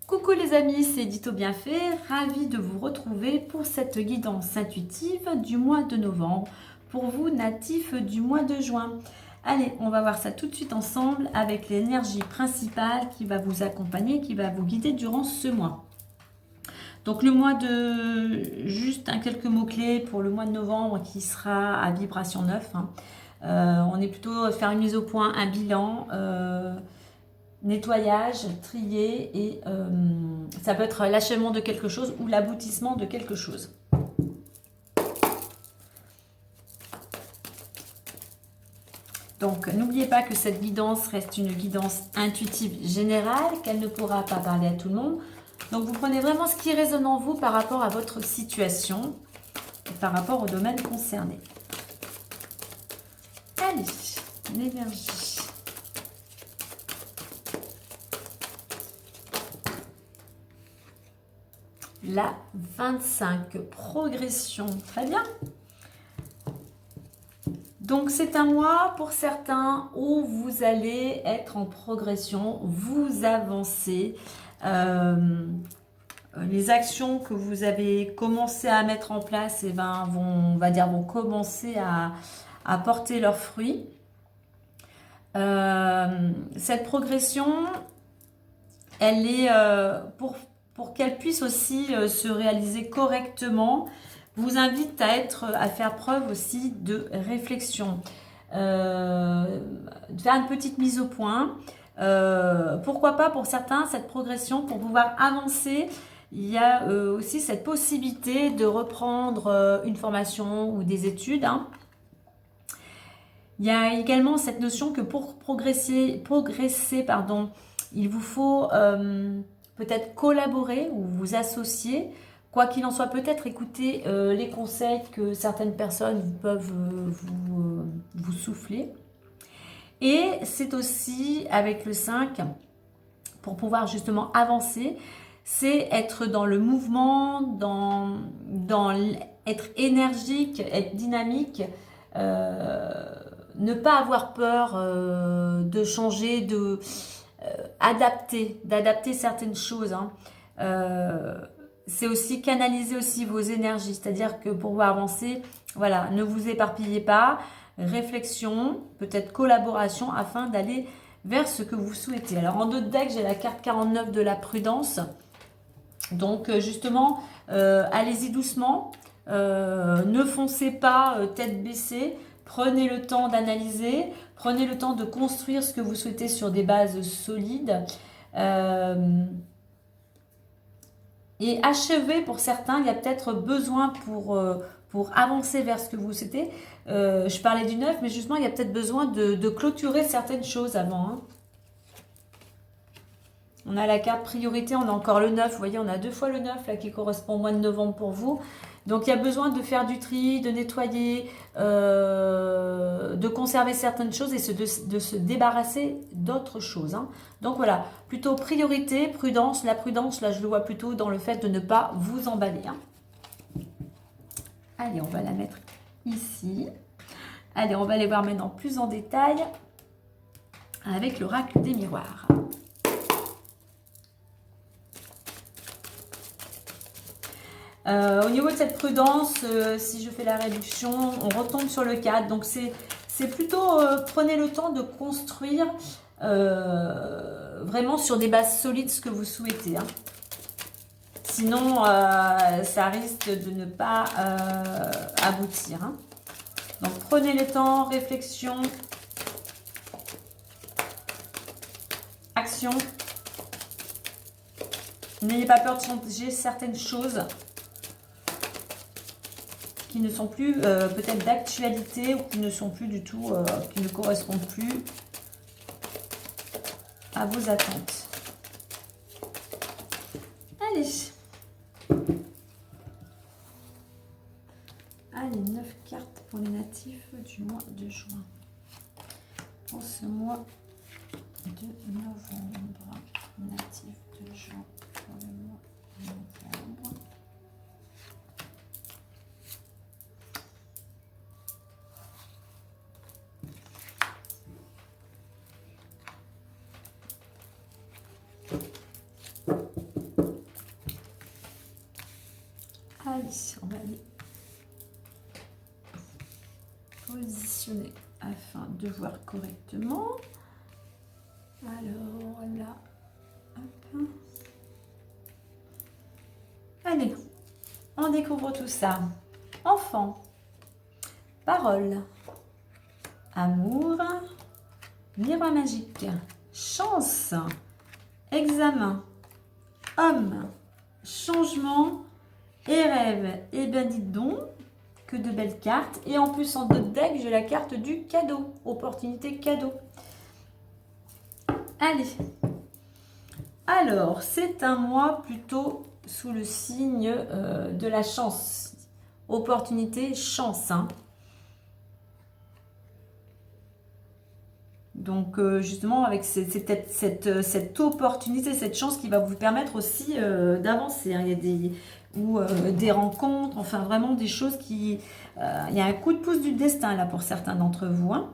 Coucou les amis, c'est Dito Bienfait, ravie de vous retrouver pour cette guidance intuitive du mois de novembre, pour vous natifs du mois de juin. Allez, on va voir ça tout de suite ensemble avec l'énergie principale qui va vous accompagner, qui va vous guider durant ce mois. Donc le mois de... Juste quelques mots-clés pour le mois de novembre qui sera à vibration 9. On est plutôt faire une mise au point, un bilan... nettoyage, trier et ça peut être l'achèvement de quelque chose ou l'aboutissement de quelque chose. Donc n'oubliez pas que cette guidance reste une guidance intuitive générale, qu'elle ne pourra pas parler à tout le monde. Donc vous prenez vraiment ce qui résonne en vous par rapport à votre situation et par rapport au domaine concerné. Allez, l'énergie. La 25, progression, très bien. Donc c'est un mois pour certains où vous allez être en progression, vous avancez. Les actions que vous avez commencé à mettre en place vont commencer à porter leurs fruits. Cette progression, elle est pour qu'elle puisse aussi se réaliser correctement, vous invite à faire preuve aussi de réflexion, de faire une petite mise au point. Pourquoi pas pour certains, cette progression, pour pouvoir avancer, il y a aussi cette possibilité de reprendre une formation ou des études. Il y a également cette notion que pour progresser il vous faut... peut-être collaborer ou vous associer, quoi qu'il en soit, peut-être écouter les conseils que certaines personnes peuvent vous souffler. Et c'est aussi avec le 5, pour pouvoir justement avancer, c'est être dans le mouvement, être énergique, être dynamique, ne pas avoir peur de changer, d'adapter certaines choses. C'est aussi canaliser aussi vos énergies, c'est-à-dire que pour pouvoir avancer, voilà, ne vous éparpillez pas, réflexion, peut-être collaboration afin d'aller vers ce que vous souhaitez. Alors en deux decks, j'ai la carte 49 de la prudence. Donc justement, allez-y doucement, ne foncez pas tête baissée. Prenez le temps d'analyser, prenez le temps de construire ce que vous souhaitez sur des bases solides. Et achevez pour certains, il y a peut-être besoin pour avancer vers ce que vous souhaitez. Je parlais du 9, mais justement, il y a peut-être besoin de clôturer certaines choses avant. On a la carte priorité, on a encore le 9. Vous voyez, on a 2 fois le 9 là, qui correspond au mois de novembre pour vous. Donc, il y a besoin de faire du tri, de nettoyer, de conserver certaines choses et de se débarrasser d'autres choses. Donc, voilà, plutôt priorité, prudence. La prudence, là, je le vois plutôt dans le fait de ne pas vous emballer. Allez, on va la mettre ici. Allez, on va aller voir maintenant plus en détail avec l'oracle des miroirs. Au niveau de cette prudence, si je fais la réduction, on retombe sur le 4. Donc, c'est plutôt, prenez le temps de construire vraiment sur des bases solides ce que vous souhaitez. Sinon, ça risque de ne pas aboutir. Donc, prenez le temps, réflexion, action. N'ayez pas peur de changer certaines choses qui ne sont plus peut-être d'actualité ou qui ne sont plus du tout, qui ne correspondent plus à vos attentes. Allez. Allez, 9 cartes pour les natifs du mois de juin. Pour ce mois de novembre. Allez, on va les positionner afin de voir correctement. Alors là, hop. Allez, on découvre tout ça. Enfant, parole, amour, miroir magique, chance, examen, homme, changement et rêve. Et bien dites donc, que de belles cartes. Et en plus en d'autres decks, j'ai la carte du cadeau, opportunité cadeau. Allez, alors c'est un mois plutôt sous le signe de la chance, opportunité, chance, hein. Donc justement avec cette opportunité, cette chance qui va vous permettre aussi d'avancer, hein. Il y a des rencontres, enfin vraiment des choses qui... il y a un coup de pouce du destin là pour certains d'entre vous, hein.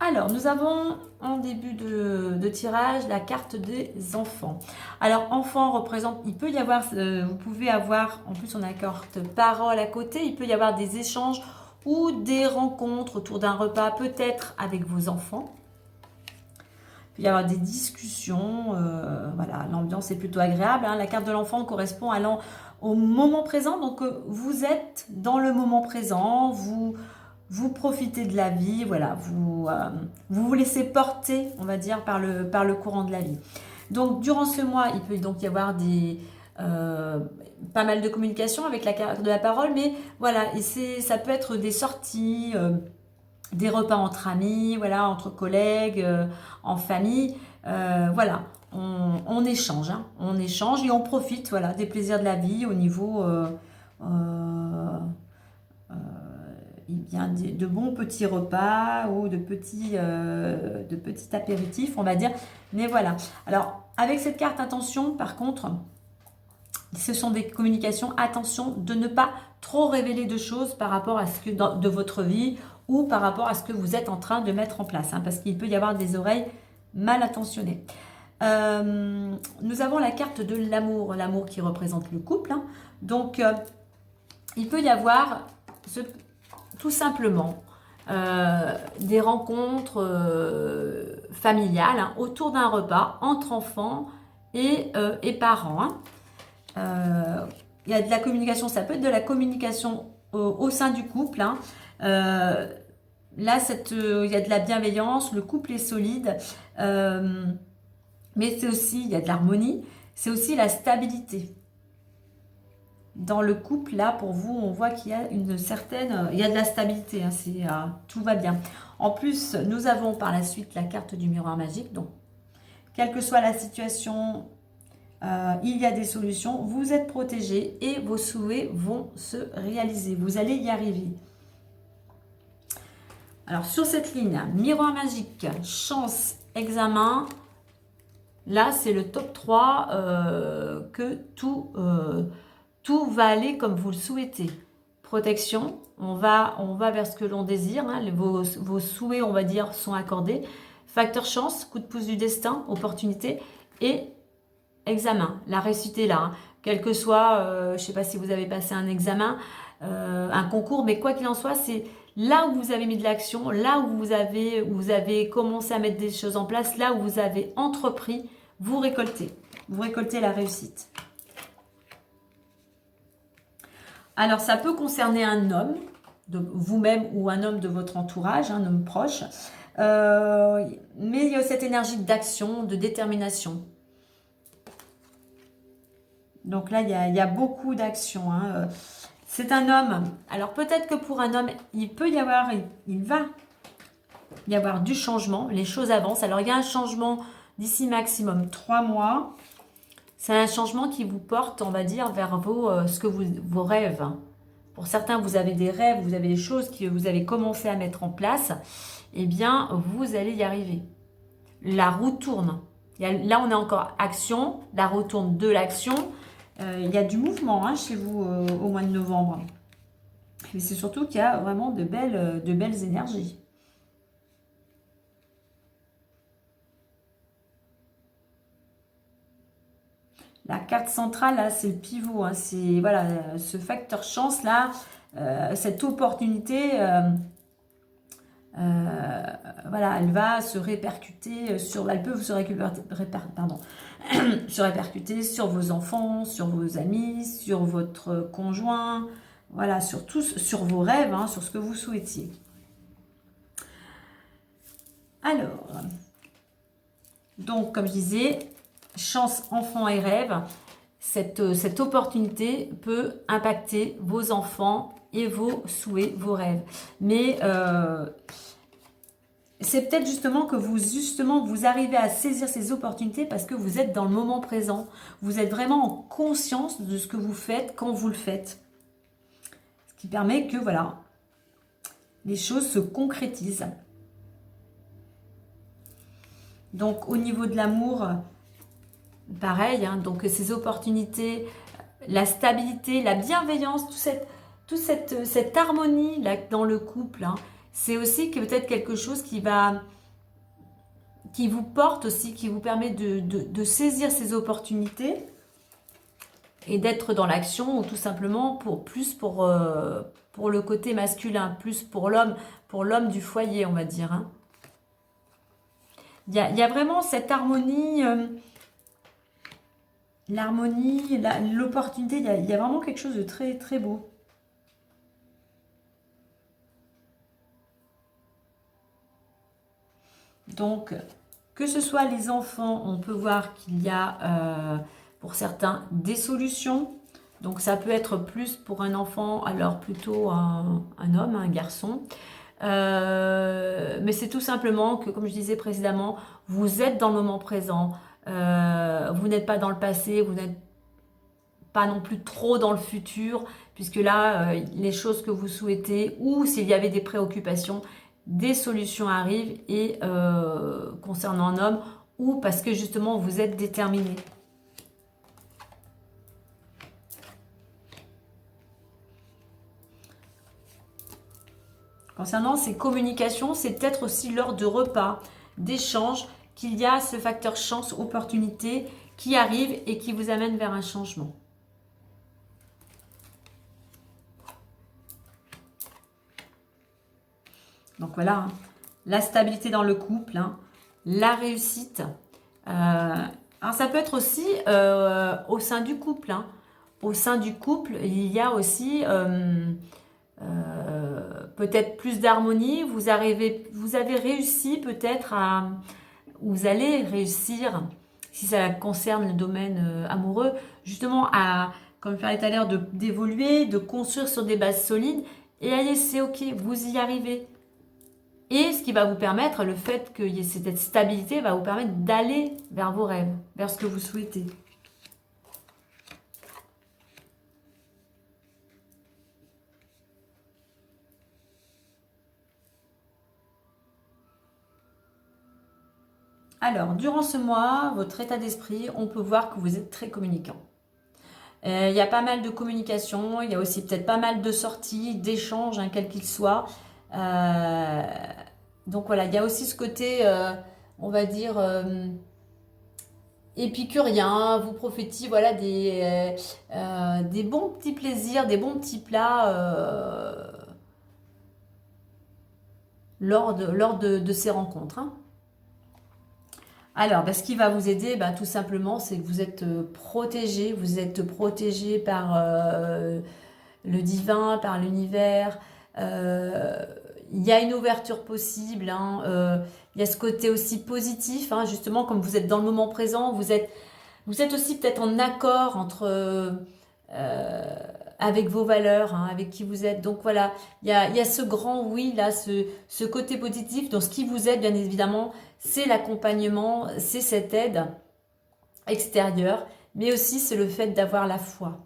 Alors, nous avons en début de tirage la carte des enfants. Alors, enfant représente, il peut y avoir, vous pouvez avoir, en plus on a la carte parole à côté, il peut y avoir des échanges ou des rencontres autour d'un repas, peut-être avec vos enfants. Il peut y avoir des discussions, voilà, l'ambiance est plutôt agréable, hein. La carte de l'enfant correspond au moment présent, donc vous êtes dans le moment présent, vous profitez de la vie, voilà, vous laissez porter, on va dire, par le courant de la vie. Donc, durant ce mois, il peut donc y avoir pas mal de communication avec la carte de la parole, mais voilà, et ça peut être des sorties, des repas entre amis, voilà, entre collègues, en famille, voilà, on échange, hein, on échange et on profite, voilà, des plaisirs de la vie au niveau... bien de bons petits repas ou de petits apéritifs, on va dire. Mais voilà. Alors, avec cette carte, attention, par contre, ce sont des communications. Attention de ne pas trop révéler de choses par rapport à ce que de votre vie ou par rapport à ce que vous êtes en train de mettre en place, hein, parce qu'il peut y avoir des oreilles mal attentionnées. Nous avons la carte de l'amour qui représente le couple, hein. Donc, il peut y avoir tout simplement des rencontres familiales, hein, autour d'un repas entre enfants et parents, hein. Il y a de la communication, ça peut être de la communication au sein du couple, hein. Là, il y a de la bienveillance, le couple est solide, mais c'est aussi, il y a de l'harmonie, c'est aussi la stabilité. Dans le couple, là, pour vous, on voit qu'il y a il y a de la stabilité, hein, tout va bien. En plus, nous avons par la suite la carte du miroir magique. Donc, quelle que soit la situation, il y a des solutions. Vous êtes protégés et vos souhaits vont se réaliser. Vous allez y arriver. Alors, sur cette ligne, miroir magique, chance, examen. Là, c'est le top 3 que tout va aller comme vous le souhaitez. Protection, on va vers ce que l'on désire, hein. Vos souhaits, on va dire, sont accordés. Facteur chance, coup de pouce du destin, opportunité et examen. La réussite est là, hein. Quel que soit, je ne sais pas si vous avez passé un examen, un concours, mais quoi qu'il en soit, c'est là où vous avez mis de l'action, là où vous avez commencé à mettre des choses en place, là où vous avez entrepris, vous récoltez. Vous récoltez la réussite. Alors, ça peut concerner un homme, de vous-même ou un homme de votre entourage, un homme proche. Mais il y a cette énergie d'action, de détermination. Donc là, il y a beaucoup d'action, hein. C'est un homme. Alors, peut-être que pour un homme, il va y avoir du changement. Les choses avancent. Alors, il y a un changement d'ici maximum 3 mois. C'est un changement qui vous porte, on va dire, vers vos rêves. Pour certains, vous avez des rêves, vous avez des choses que vous avez commencé à mettre en place. Eh bien, vous allez y arriver. La roue tourne. Là, on est encore action. La roue tourne de l'action. Il y a du mouvement, hein, chez vous au mois de novembre. Mais c'est surtout qu'il y a vraiment de belles énergies. La carte centrale, là, c'est le pivot. Hein, c'est voilà, ce facteur chance, là, cette opportunité, voilà, elle va se répercuter sur, elle peut se se répercuter sur vos enfants, sur vos amis, sur votre conjoint, voilà, sur tous, sur vos rêves, hein, sur ce que vous souhaitiez. Alors, donc, comme je disais, chance, enfants et rêves, cette opportunité peut impacter vos enfants et vos souhaits, vos rêves. Mais c'est peut-être justement que vous arrivez à saisir ces opportunités parce que vous êtes dans le moment présent. Vous êtes vraiment en conscience de ce que vous faites quand vous le faites. Ce qui permet que, voilà, les choses se concrétisent. Donc, au niveau de l'amour, pareil, hein, donc ces opportunités, la stabilité, la bienveillance, toute cette harmonie là, dans le couple, hein, c'est aussi que peut-être quelque chose qui vous porte aussi, qui vous permet de saisir ces opportunités et d'être dans l'action, ou tout simplement pour le côté masculin, plus pour l'homme du foyer, on va dire. Hein. Il y a vraiment cette harmonie, l'harmonie, l'opportunité, il y a vraiment quelque chose de très, très beau. Donc, que ce soit les enfants, on peut voir qu'il y a, pour certains, des solutions. Donc, ça peut être plus pour un enfant, alors plutôt un homme, un garçon. Mais c'est tout simplement que, comme je disais précédemment, vous êtes dans le moment présent. Vous n'êtes pas dans le passé, vous n'êtes pas non plus trop dans le futur, puisque là, les choses que vous souhaitez, ou s'il y avait des préoccupations, des solutions arrivent, et concernant un homme, ou parce que justement vous êtes déterminé. Concernant ces communications, c'est peut-être aussi lors de repas, d'échanges, qu'il y a ce facteur chance, opportunité qui arrive et qui vous amène vers un changement. Donc voilà, hein, la stabilité dans le couple, hein, la réussite. Alors ça peut être aussi au sein du couple. Hein. Au sein du couple, il y a aussi peut-être plus d'harmonie. Vous avez réussi peut-être à... Vous allez réussir, si ça concerne le domaine amoureux, justement à, comme je parlais tout à l'heure, d'évoluer, de construire sur des bases solides. Et allez, c'est ok, vous y arrivez. Et ce qui va vous permettre, le fait qu'il y ait cette stabilité, va vous permettre d'aller vers vos rêves, vers ce que vous souhaitez. Alors, durant ce mois, votre état d'esprit, on peut voir que vous êtes très communicant. Il y a pas mal de communication, il y a aussi peut-être pas mal de sorties, d'échanges, hein, quels qu'ils soient. Donc voilà, il y a aussi ce côté, on va dire, épicurien. Vous profitez, voilà, des bons petits plaisirs, des bons petits plats lors de ces rencontres. Hein. Alors, ce qui va vous aider, tout simplement, c'est que vous êtes protégé par le divin, par l'univers. Il y a une ouverture possible. Hein, il y a ce côté aussi positif, hein, justement, comme vous êtes dans le moment présent, vous êtes aussi peut-être en accord avec vos valeurs, hein, avec qui vous êtes. Donc voilà, il y a ce grand oui, là, ce côté positif. Donc ce qui vous aide, bien évidemment, c'est l'accompagnement, c'est cette aide extérieure, mais aussi c'est le fait d'avoir la foi.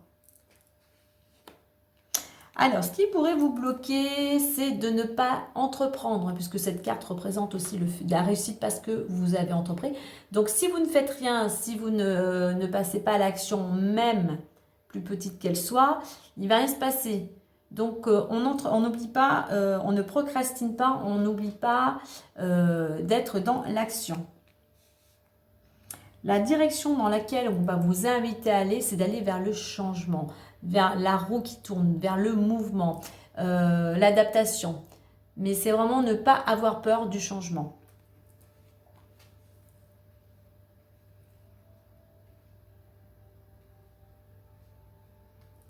Alors, ce qui pourrait vous bloquer, c'est de ne pas entreprendre, puisque cette carte représente aussi la réussite parce que vous avez entrepris. Donc, si vous ne faites rien, si vous ne passez pas à l'action, même plus petite qu'elle soit, il va rien se passer. Donc, on n'oublie pas, on ne procrastine pas, on n'oublie pas d'être dans l'action. La direction dans laquelle on va vous inviter à aller, c'est d'aller vers le changement, vers la roue qui tourne, vers le mouvement, l'adaptation. Mais c'est vraiment ne pas avoir peur du changement.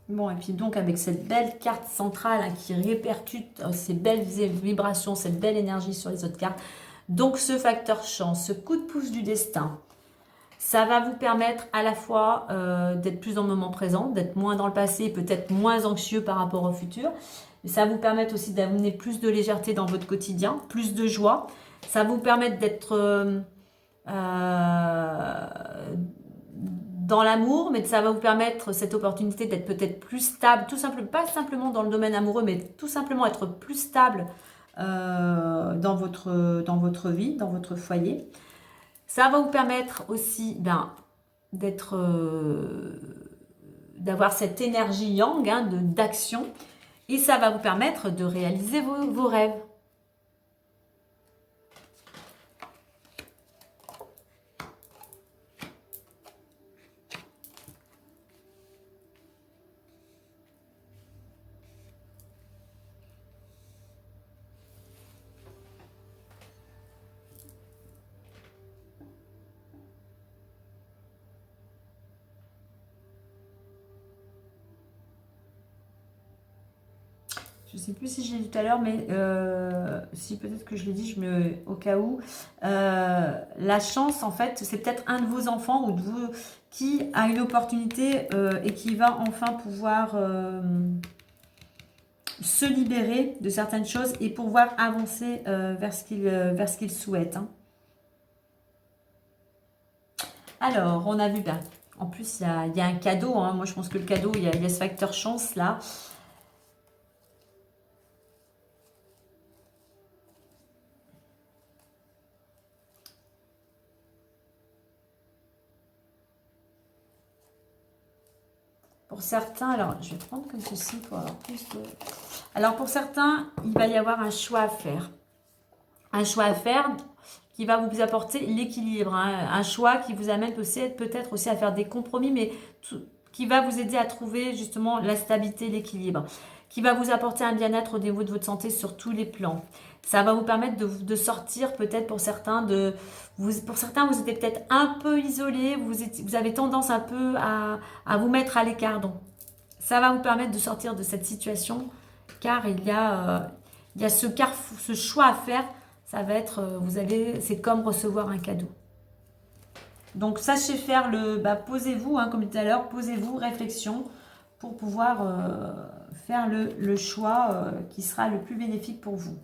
Bon, et puis donc avec cette belle carte centrale hein, qui répercute ces belles vibrations, cette belle énergie sur les autres cartes. Donc ce facteur chance, ce coup de pouce du destin, ça va vous permettre à la fois d'être plus dans le moment présent, d'être moins dans le passé, peut-être moins anxieux par rapport au futur. Mais ça va vous permettre aussi d'amener plus de légèreté dans votre quotidien, plus de joie. Ça va vous permettre d'être dans l'amour, mais ça va vous permettre cette opportunité d'être peut-être plus stable, tout simplement, pas simplement dans le domaine amoureux, mais tout simplement être plus stable dans votre vie, dans votre foyer. Ça va vous permettre aussi d'être, d'avoir cette énergie yang, hein, d'action, et ça va vous permettre de réaliser vos rêves. Je ne sais plus si je l'ai dit tout à l'heure, mais si peut-être que je l'ai dit, au cas où. La chance, en fait, c'est peut-être un de vos enfants ou de vous qui a une opportunité et qui va enfin pouvoir se libérer de certaines choses et pouvoir avancer vers ce qu'il souhaite. Hein. Alors, on a vu, en plus, il y a un cadeau. Hein. Moi, je pense que le cadeau, il y a ce facteur chance là. Pour certains, alors je vais prendre comme ceci pour avoir plus de... Alors pour certains, il va y avoir un choix à faire. Un choix à faire qui va vous apporter l'équilibre. Hein. Un choix qui vous amène aussi peut-être aussi à faire des compromis, mais qui va vous aider à trouver justement la stabilité, l'équilibre. Qui va vous apporter un bien-être au niveau de votre santé sur tous les plans. Ça va vous permettre de sortir peut-être pour certains pour certains, vous êtes peut-être un peu isolé, vous avez tendance un peu à vous mettre à l'écart. Donc, ça va vous permettre de sortir de cette situation car il y a ce choix à faire. Ça va être, c'est comme recevoir un cadeau. Donc, sachez faire posez-vous, hein, comme tout à l'heure, posez-vous, réflexion pour pouvoir faire le choix qui sera le plus bénéfique pour vous.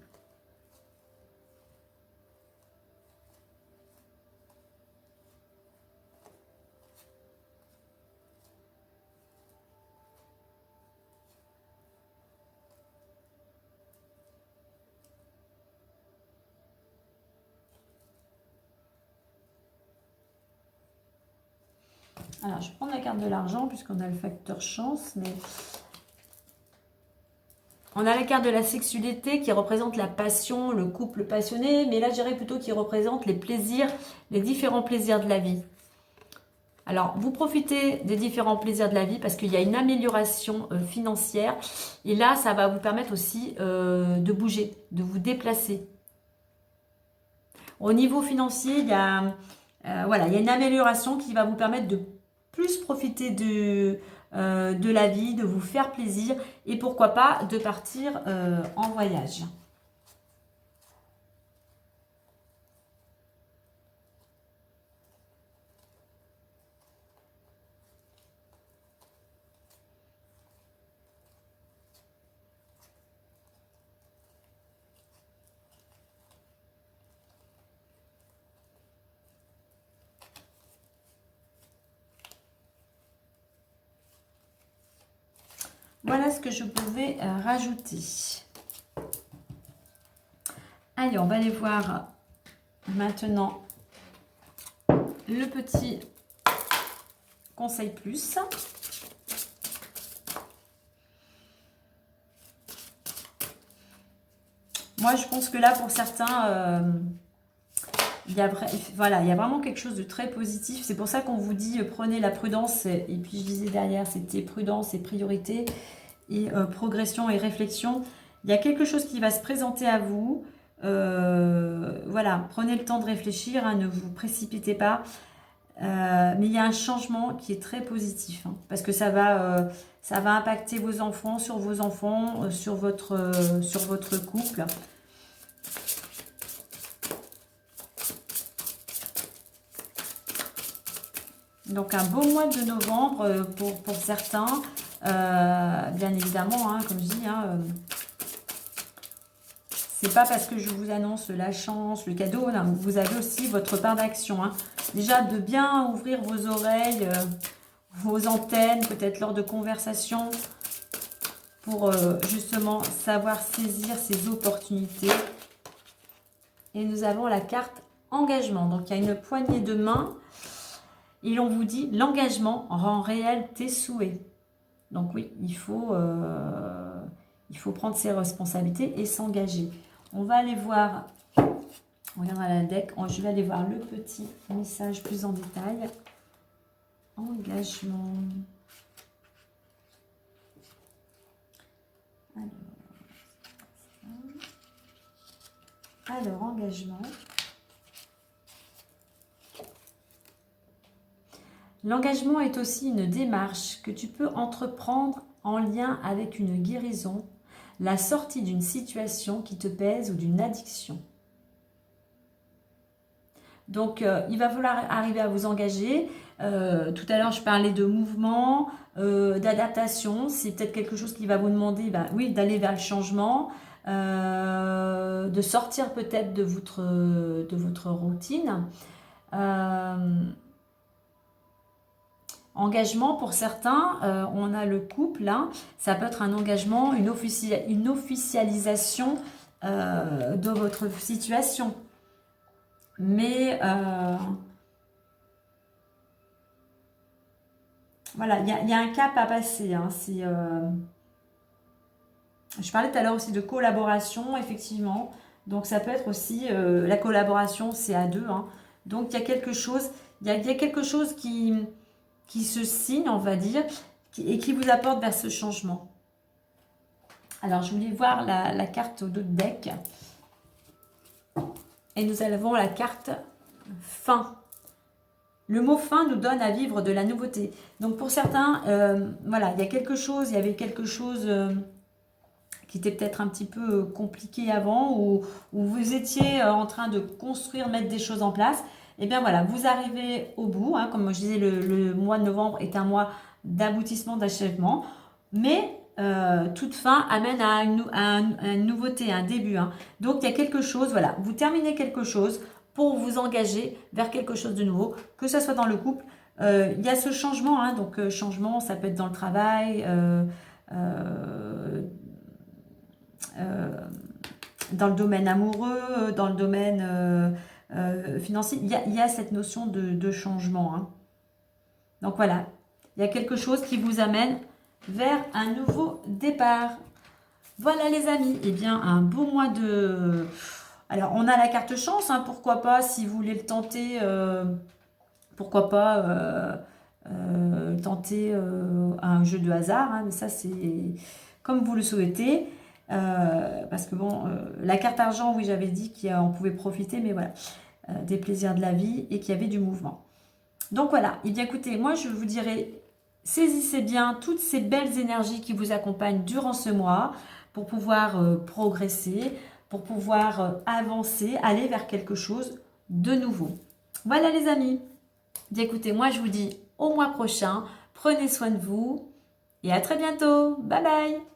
Alors, je prends la carte de l'argent puisqu'on a le facteur chance, mais on a la carte de la sexualité qui représente la passion, le couple passionné, mais là, je dirais plutôt qui représente les plaisirs, les différents plaisirs de la vie. Alors, vous profitez des différents plaisirs de la vie parce qu'il y a une amélioration financière. Et là, ça va vous permettre aussi de bouger, de vous déplacer. Au niveau financier, il y a une amélioration qui va vous permettre de plus profiter de la vie, de vous faire plaisir et pourquoi pas de partir en voyage. Voilà ce que je pouvais rajouter. Allez, on va aller voir maintenant le petit conseil plus. Moi, je pense que là, pour certains, voilà, il y a vraiment quelque chose de très positif. C'est pour ça qu'on vous dit prenez la prudence. Et puis je disais derrière, c'était prudence et priorité et progression et réflexion. Il y a quelque chose qui va se présenter à vous. Voilà, prenez le temps de réfléchir, hein, ne vous précipitez pas. Mais il y a un changement qui est très positif, hein, parce que ça va impacter vos enfants, sur votre couple. Donc un beau mois de novembre pour certains, bien évidemment, hein, comme je dis, hein, c'est pas parce que je vous annonce la chance, le cadeau, non, vous avez aussi votre part d'action. Hein. Déjà de bien ouvrir vos oreilles, vos antennes, peut-être lors de conversations, pour justement savoir saisir ces opportunités. Et nous avons la carte engagement. Donc il y a une poignée de main. Et l'on vous dit, l'engagement rend réel tes souhaits. Donc oui, il faut prendre ses responsabilités et s'engager. On va aller voir, on regardera la deck, je vais aller voir le petit message plus en détail. Engagement. Alors engagement. L'engagement est aussi une démarche que tu peux entreprendre en lien avec une guérison, la sortie d'une situation qui te pèse ou d'une addiction. Donc, il va falloir arriver à vous engager. Tout à l'heure, je parlais de mouvement, d'adaptation. C'est peut-être quelque chose qui va vous demander, oui, d'aller vers le changement, de sortir peut-être de votre routine. Engagement pour certains, on a le couple, hein, ça peut être un engagement, une officialisation de votre situation. Mais voilà, il y a un cap à passer. Hein, je parlais tout à l'heure aussi de collaboration, effectivement. Donc ça peut être aussi, la collaboration, c'est à deux. Hein. Donc il y a quelque chose, qui se signe, on va dire, et qui vous apporte vers ce changement. Alors, je voulais voir la carte de deck. Et nous avons la carte fin. Le mot fin nous donne à vivre de la nouveauté. Donc, pour certains, voilà, il y avait quelque chose qui était peut-être un petit peu compliqué avant, où vous étiez en train de construire, mettre des choses en place. Et bien voilà, vous arrivez au bout, hein, comme je disais, le mois de novembre est un mois d'aboutissement, d'achèvement, mais toute fin amène à une nouveauté, un début. Hein. Donc il y a quelque chose, voilà, vous terminez quelque chose pour vous engager vers quelque chose de nouveau, que ce soit dans le couple. Il y a ce changement, hein, donc changement, ça peut être dans le travail, dans le domaine amoureux, dans le domaine financier, il y a cette notion de changement. Hein. Donc voilà, il y a quelque chose qui vous amène vers un nouveau départ. Voilà les amis, et bien un beau mois de... Alors on a la carte chance, hein, pourquoi pas, si vous voulez le tenter, pourquoi pas tenter un jeu de hasard, hein, mais ça c'est comme vous le souhaitez. Parce que bon, la carte argent, oui, j'avais dit qu'on pouvait profiter, mais voilà, des plaisirs de la vie et qu'il y avait du mouvement. Donc voilà, et bien écoutez, moi je vous dirais, saisissez bien toutes ces belles énergies qui vous accompagnent durant ce mois pour pouvoir progresser, pour pouvoir avancer, aller vers quelque chose de nouveau. Voilà les amis, bien écoutez, moi je vous dis au mois prochain, prenez soin de vous et à très bientôt, bye bye.